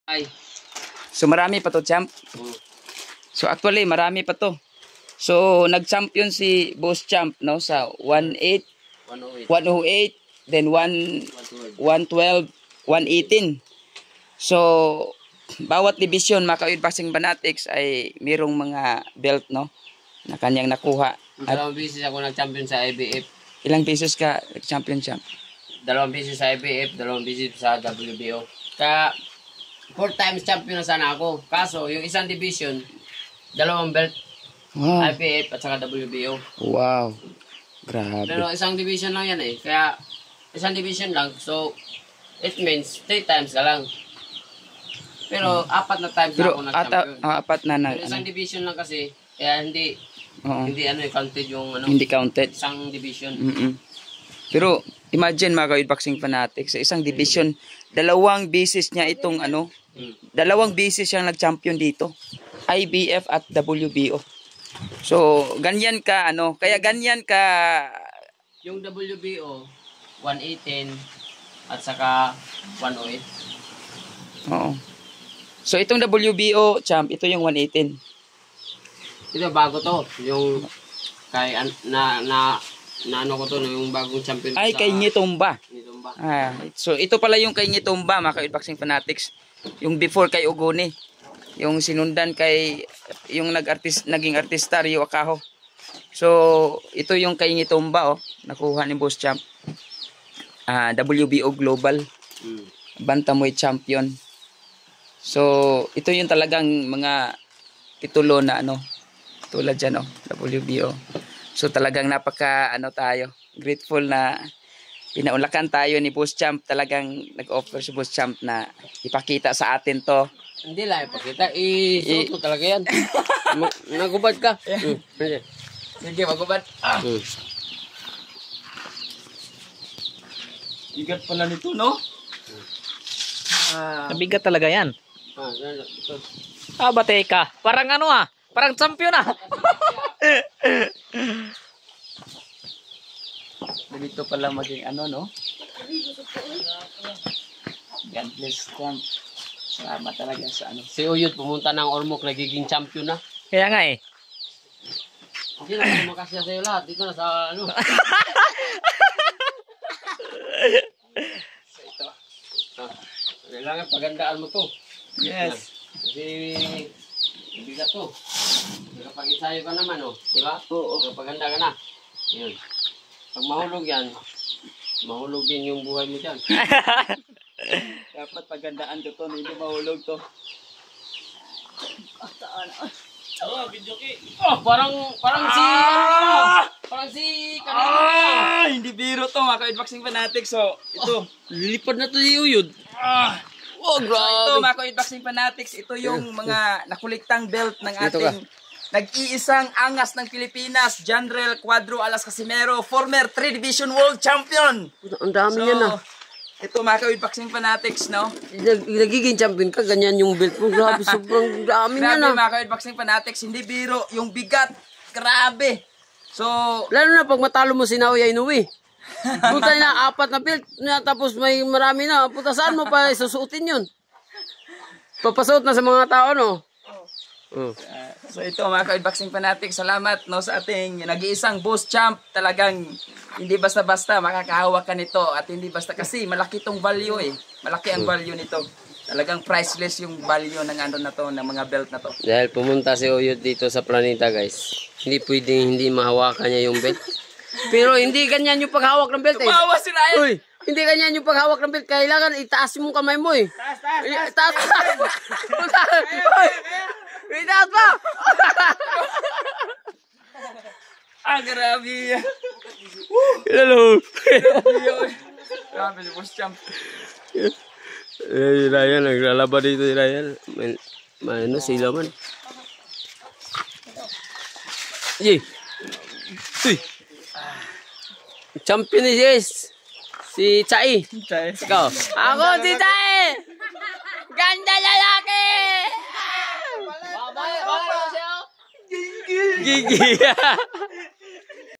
Ay. So marami pa to, champ. So actually marami pa to. So nag-champion si Boss Champ no sa 108, 108, then 112, 118. So bawat division mga ka-Uyod Boxing Fanatics ay mayroong mga belt no na kanyang nakuha. Dalawang beses ako nag-champion sa IBF. Ilang beses ka nag-champion, champ? 2 beses sa IBF, 2 beses sa WBO. Kaya 4 times champion na sana ako. Kaso yung isang division, 2 belt. Wow. IPF at saka WBO. Wow. Grabe. Pero isang division lang yan eh. Kaya isang division lang. So, it means 3 times ka lang. Pero 4 na times na ako nag-champion. Apat na na. Pero isang division lang kasi. Kaya hindi counted yung hindi counted. Isang division. Pero imagine mga ka-Uyod Boxing Fanatics, sa isang division, 2 beses niya itong 2 beses siyang nag-champion dito. IBF at WBO. So, ganyan ka, kaya ganyan ka... Yung WBO, 118 at saka 108. Oo. So, itong WBO, champ, ito yung 118. Ito, bago to. Yung kay, ano ko to, yung bagong champion. Ay, kay Ngitumba. Ngitumba. So, ito pala yung kay Ngitumba, mga ka-Uyod Boxing Fanatics. Yung before kay Ugone. Yung sinundan kay yung naging artista Rio Akaho. So ito yung kay Ngitumba nakuha ni Boss Champ. WBO Global Bantamweight Champion. So ito yung talagang mga titulo na tulad diyan WBO. So talagang napaka tayo grateful na pinaunlakan tayo ni Boss Champ. Talagang nag-offer si Boss Champ na ipakita sa atin to. Hindi lang ipakita, isuot mo talaga yan. Nagubad ka. Sige, magubad. Bigat pala nito, no? Nabigat talaga yan. Bate ka. Parang parang champion Dito pala maging no? God bless Champ. Salamat talaga sa Si Uyod pumunta ng Ormoc, nagiging champion na. Kaya nga eh. Hindi na makasya sa'yo lahat. Dito na sa So ito. Kailangan pagandaan mo to. Yes. Kasi bigat to. Nakapag-ensayo ka naman diba? Oo. Nakapaganda ka na. Yun. Pag mahulog yan, mahulog din yung buhay mo dyan. Dapat pagandaan ko to, hindi mahulog to. Parang si kanina. Hindi biro to mga ka-Uyod Boxing Fanatics. So ito. Lipad na to si Uyod. So ito mga ka-Uyod Boxing Fanatics, ito yung mga nakuliktang belt ng ating nag-iisang angas ng Pilipinas, General Cuadro Alas Casimero, former 3 Division World Champion. Ang dami niya Ito mga ka-Uyod Boxing Fanatics, no? Nagiging champion ka, ganyan yung belt mo. Grabe, sobrang dami niya Grabe mga ka-Uyod Boxing Fanatics, hindi biro. Yung bigat, grabe. So, lalo na pag matalo mo si Naoya Inoue. Punta na 4 na belt, tapos may marami na. Punta saan mo pa susuotin yun? Papasuot na sa mga tao, no? So ito mga ka-Uyod Boxing Fanatics, salamat sa ating nag-iisang Boss Champ. Talagang hindi basta-basta makakahawak ka nito at hindi basta kasi malaki tong value Malaki ang value nito. Talagang priceless yung value ng na to, ng mga belt na to. Dahil pumunta si Uyod dito sa Planeta, guys. Hindi pwedeng hindi mahawakan niya yung belt. Pero hindi ganyan yung paghawak ng belt Tumawa si Ryan. Uy, hindi ganyan yung paghawak ng belt. Kailangan itaas mo kamay mo Taas. Itaas pa! Grabe. Hello. Grabe si Boss Champ. Ryan, naglalaban dito si Ryan. Sila man. Champion ni Jess. Si Chai. Ikaw. Ako si Chai! Ganda lalaki! Gigi!